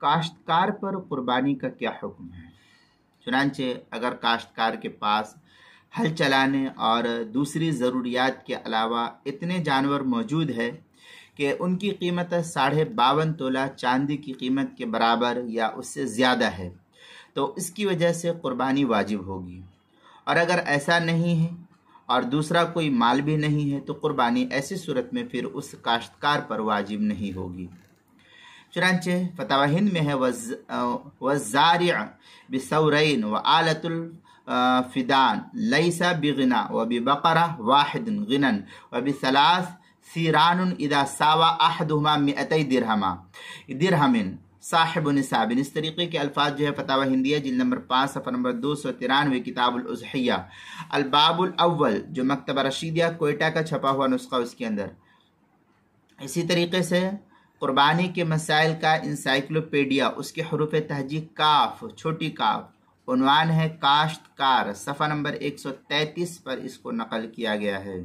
کاشتکار پر قربانی کا کیا حکم ہے؟ چنانچہ اگر کاشتکار کے پاس ہل چلانے اور دوسری ضروریات کے علاوہ اتنے جانور موجود ہے کہ ان کی قیمت 52.5 تولہ چاندی کی قیمت کے برابر یا اس سے زیادہ ہے تو اس کی وجہ سے قربانی واجب ہوگی، اور اگر ایسا نہیں ہے اور دوسرا کوئی مال بھی نہیں ہے تو قربانی ایسی صورت میں پھر اس کاشتکار پر واجب نہیں ہوگی۔ چنانچہ فتاوی ہند میں ہے والزارع بثورین وآلۃ الفدان لیس بغنا وببقرہ واحد غنا وبثلاث ثیران اذا ساوى احدهما 200 درہم صاحب نصاب۔ اس طریقے کے الفاظ جو ہے فتاوی ہندیہ جلد نمبر 5 صفحہ نمبر 293 کتاب الاضحیہ الباب الاول جو مکتبہ رشیدیہ کوئٹہ کا چھپا ہوا نسخہ اس کے اندر۔ اسی طریقے سے قربانی کے مسائل کا انسائکلوپیڈیا اس کے حروف تہجی کاف چھوٹی کاف، عنوان ہے کاشتکار، صفحہ نمبر 133 پر اس کو نقل کیا گیا ہے۔